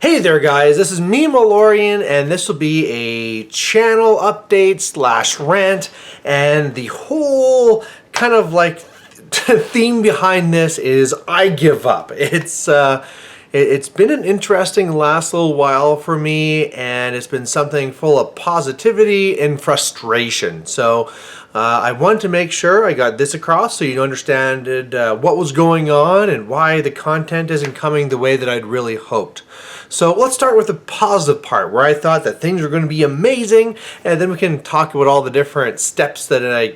Hey there guys, this is me Malorian, and this will be a channel update slash rant, and the whole kind of like theme behind this is I give up. It's been an interesting last little while for me, and it's been something full of positivity and frustration. So I wanted to make sure I got this across so you understand what was going on and why the content isn't coming the way that I'd really hoped. So let's start with the positive part where I thought that things were going to be amazing, and then we can talk about all the different steps that I,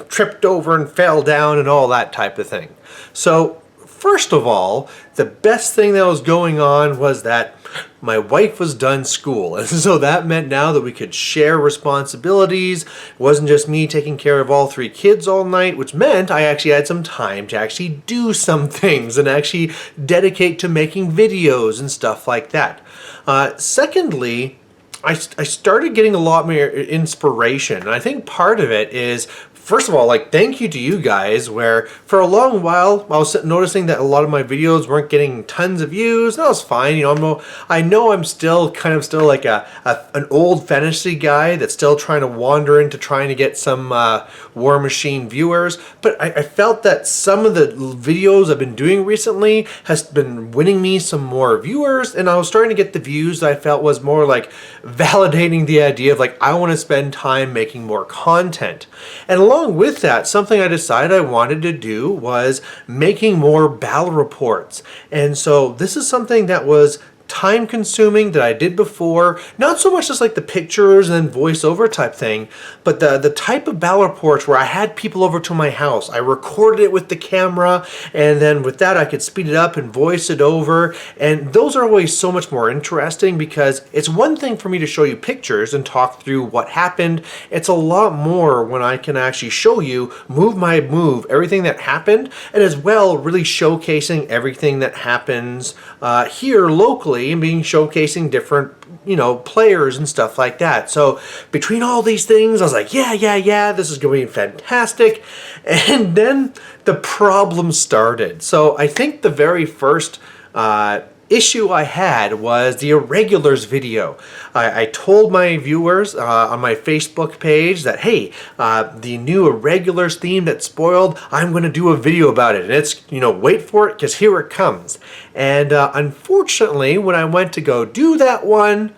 tripped over and fell down and all that type of thing. So first of all, the best thing that was going on was that my wife was done school, and so that meant now that we could share responsibilities. It wasn't just me taking care of all three kids all night, which meant I actually had some time to actually do some things and actually dedicate to making videos and stuff like that. Secondly, I started getting a lot more inspiration, and I think part of it is, first of all, thank you to you guys, where for a long while I was noticing that a lot of my videos weren't getting tons of views. That was fine. I know I'm still like an old fantasy guy that's still trying to wander into trying to get some War Machine viewers, but I felt that some of the videos I've been doing recently has been winning me some more viewers, and I was starting to get the views that I felt was more like validating the idea of I want to spend time making more content. And along with that, something I decided I wanted to do was making more battle reports. And so this is something that was time consuming that I did before, not so much just like the pictures and voiceover type thing, but the type of battle reports where I had people over to my house. I recorded it with the camera, and then with that I could speed it up and voice it over, and those are always so much more interesting because it's one thing for me to show you pictures and talk through what happened. It's a lot more when I can actually show you move by move everything that happened, and as well really showcasing everything that happens here locally and being showcasing different players and stuff like that. So between all these things I was like, yeah, this is going to be fantastic. And then the problem started. So I think the very first issue I had was the Irregulars video. I told my viewers on my Facebook page that, hey, the new Irregulars theme that spoiled, I'm going to do a video about it. And it's, wait for it because here it comes. And unfortunately, when I went to go do that one,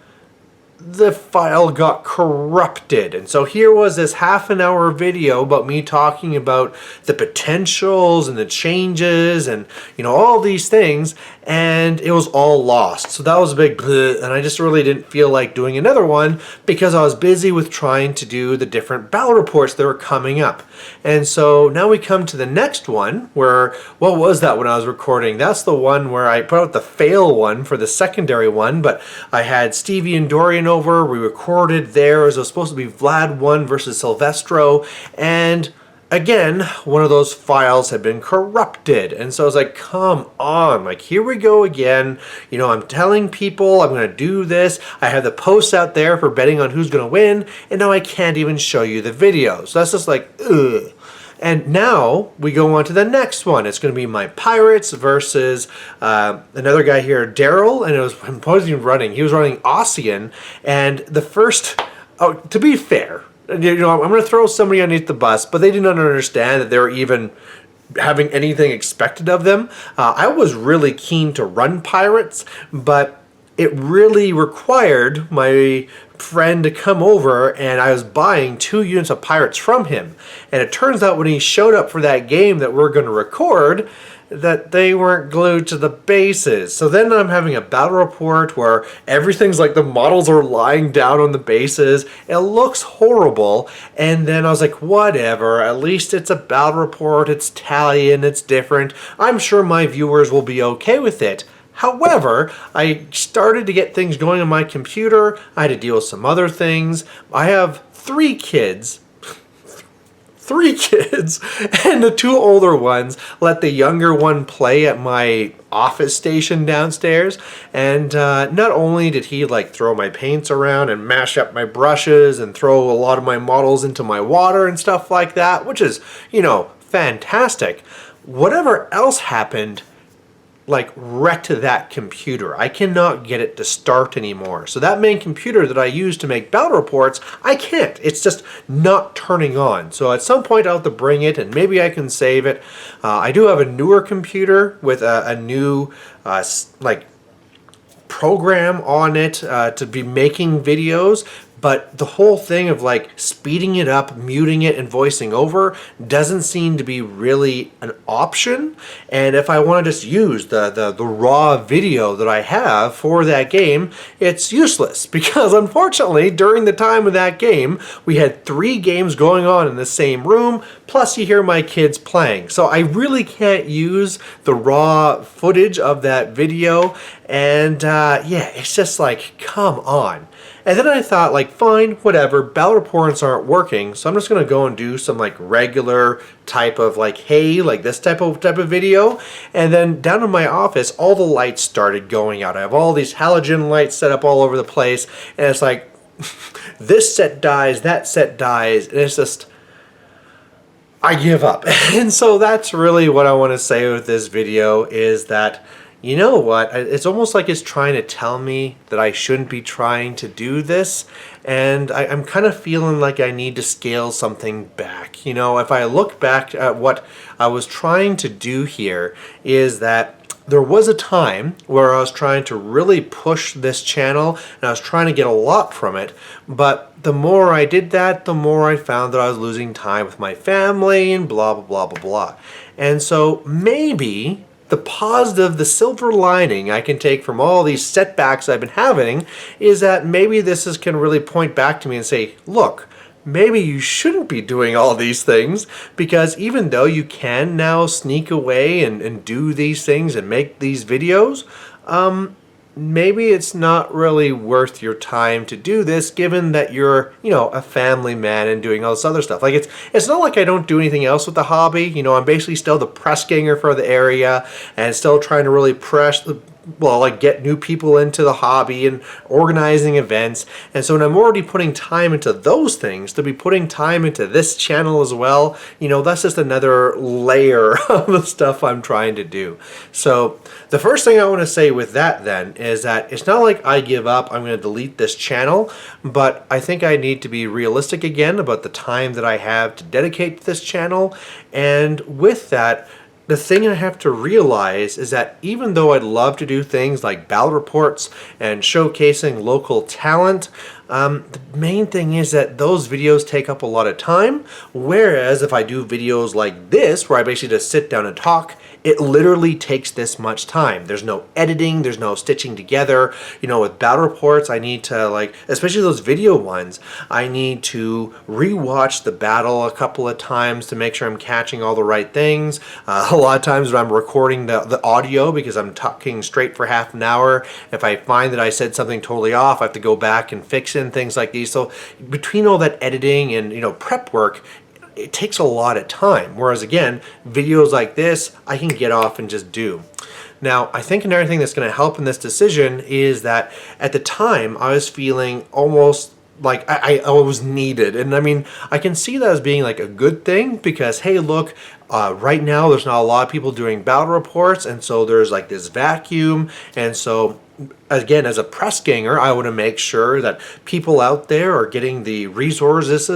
the file got corrupted. And so here was this half-an-hour video about me talking about the potentials and the changes and all these things, and it was all lost. So that was a big bleh, and I just really didn't feel like doing another one because I was busy with trying to do the different battle reports that were coming up. And so now we come to the next one where, what was that when I was recording? That's the one where I put out the fail one for the secondary one, but I had Stevie and Dorian over. We recorded there as it was supposed to be Vlad 1 versus Silvestro, and again, one of those files had been corrupted. And so I was like, come on, here we go again. I'm telling people I'm going to do this. I have the posts out there for betting on who's going to win, and now I can't even show you the video. So that's just like, ugh. And now we go on to the next one. It's going to be my Pirates versus another guy here, Daryl, and it was running. He was running Ossian, and the first, to be fair, I'm going to throw somebody underneath the bus, but they did not understand that they were even having anything expected of them. I was really keen to run Pirates, but it really required my friend to come over, and I was buying 2 units of Pirates from him. And it turns out when he showed up for that game that we're going to record, that they weren't glued to the bases. So then I'm having a battle report where everything's like the models are lying down on the bases. It looks horrible. And then I was like, whatever, at least it's a battle report, it's Italian, it's different. I'm sure my viewers will be okay with it. However, I started to get things going on my computer. I had to deal with some other things. I have 3 kids. 3 kids, and the 2 older ones let the younger one play at my office station downstairs, and not only did he throw my paints around and mash up my brushes and throw a lot of my models into my water and stuff like that, which is, fantastic. Whatever else happened, like wrecked that computer. I cannot get it to start anymore. So that main computer that I use to make battle reports, I can't. It's just not turning on. So at some point I'll have to bring it and maybe I can save it. I do have a newer computer with a new like program on it to be making videos. But the whole thing of like speeding it up, muting it, and voicing over doesn't seem to be really an option. And if I want to just use the raw video that I have for that game, it's useless because unfortunately during the time of that game, we had 3 games going on in the same room, plus you hear my kids playing. So I really can't use the raw footage of that video. And yeah, it's just like, come on. And then I thought, like, fine, whatever, battle reports aren't working, so I'm just going to go and do some, like, regular type of, like, hey, like this type of video. And then down in my office, all the lights started going out. I have all these halogen lights set up all over the place, and it's like, this set dies, that set dies, and it's just, I give up. And so that's really what I want to say with this video is that, you know what, it's almost like it's trying to tell me that I shouldn't be trying to do this, and I'm kind of feeling like I need to scale something back. You know, if I look back at what I was trying to do here is that there was a time where I was trying to really push this channel and I was trying to get a lot from it, but the more I did that, the more I found that I was losing time with my family and blah, blah, blah, blah, blah. And so maybe the positive, the silver lining I can take from all these setbacks I've been having is that maybe this can really point back to me and say, look, maybe you shouldn't be doing all these things, because even though you can now sneak away and do these things and make these videos, maybe it's not really worth your time to do this, given that you're, you know, a family man and doing all this other stuff. Like, it's not like I don't do anything else with the hobby. You know, I'm basically still the press ganger for the area and still trying to really like get new people into the hobby and organizing events. And so when I'm already putting time into those things, to be putting time into this channel as well, you know, that's just another layer of the stuff I'm trying to do. So the first thing I want to say with that then is that it's not like I give up, I'm going to delete this channel, but I think I need to be realistic again about the time that I have to dedicate to this channel. And with that, the thing I have to realize is that even though I'd love to do things like battle reports and showcasing local talent, the main thing is that those videos take up a lot of time, whereas if I do videos like this, where I basically just sit down and talk, it literally takes this much time. There's no editing, there's no stitching together. You know, with battle reports, I need to, like, especially those video ones, I need to rewatch the battle a couple of times to make sure I'm catching all the right things. A lot of times when I'm recording the audio, because I'm talking straight for half an hour, if I find that I said something totally off, I have to go back and fix it and things like these. So between all that editing and, you know, prep work, it takes a lot of time. Whereas again, videos like this, I can get off and just do. Now, I think another thing that's going to help in this decision is that at the time I was feeling almost like I was needed. And I mean, I can see that as being like a good thing because, hey, look, right now there's not a lot of people doing battle reports, and so there's like this vacuum. And so again, as a press ganger, I want to make sure that people out there are getting the resources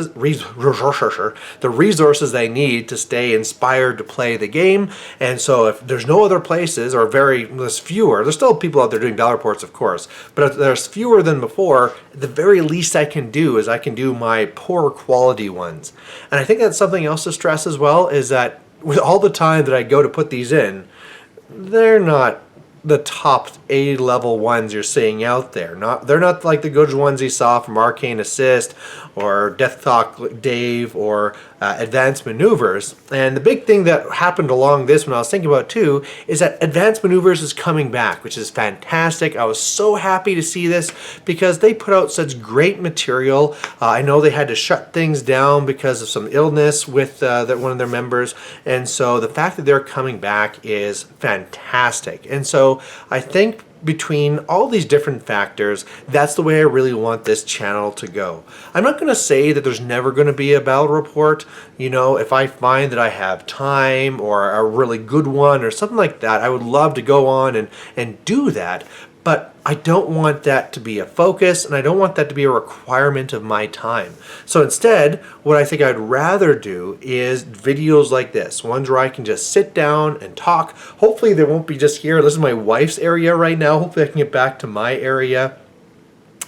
they need to stay inspired to play the game. And so if there's no other places, or there's fewer, there's still people out there doing battle reports, of course, but if there's fewer than before, the very least I can do is I can do my poor quality ones. And I think that's something else to stress as well, is that with all the time that I go to put these in, they're not the top A-level ones you're seeing out there. They're not like the good ones you saw from Arcane Assist or Death Talk Dave or Advanced Maneuvers. And the big thing that happened along this when I was thinking about it too is that Advanced Maneuvers is coming back, which is fantastic. I was so happy to see this because they put out such great material. I know they had to shut things down because of some illness with one of their members, and so the fact that they're coming back is fantastic. And so So I think between all these different factors, that's the way I really want this channel to go. I'm not going to say that there's never going to be a battle report. You know, if I find that I have time or a really good one or something like that, I would love to go on and do that. But I don't want that to be a focus, and I don't want that to be a requirement of my time. So instead, what I think I'd rather do is videos like this, ones where I can just sit down and talk. Hopefully they won't be just here. This is my wife's area right now. Hopefully I can get back to my area.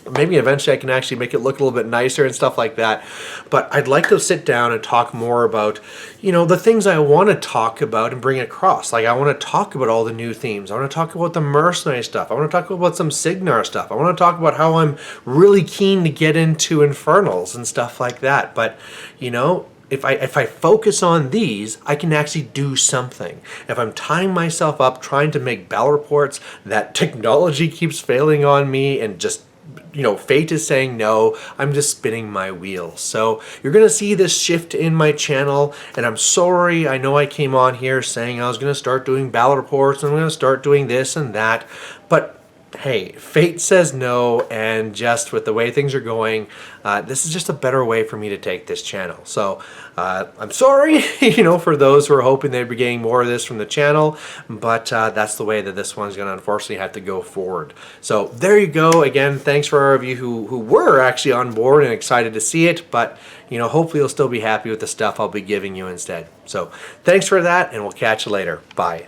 Maybe eventually I can actually make it look a little bit nicer and stuff like that. But I'd like to sit down and talk more about, you know, the things I want to talk about and bring across. Like I want to talk about all the new themes. I want to talk about the mercenary stuff. I want to talk about some Cygnar stuff. I want to talk about how I'm really keen to get into Infernals and stuff like that. But, you know, if I focus on these, I can actually do something. If I'm tying myself up trying to make battle reports, that technology keeps failing on me and just, you know, fate is saying no, I'm just spinning my wheels. So you're going to see this shift in my channel, and I'm sorry. I know I came on here saying I was going to start doing battle reports and I'm going to start doing this and that, but hey, fate says no, and just with the way things are going, this is just a better way for me to take this channel. So I'm sorry, you know, for those who are hoping they'd be getting more of this from the channel, but that's the way that this one's going to unfortunately have to go forward. So there you go. Again, thanks for all of you who were actually on board and excited to see it, but you know, hopefully you'll still be happy with the stuff I'll be giving you instead. So thanks for that, and we'll catch you later. Bye.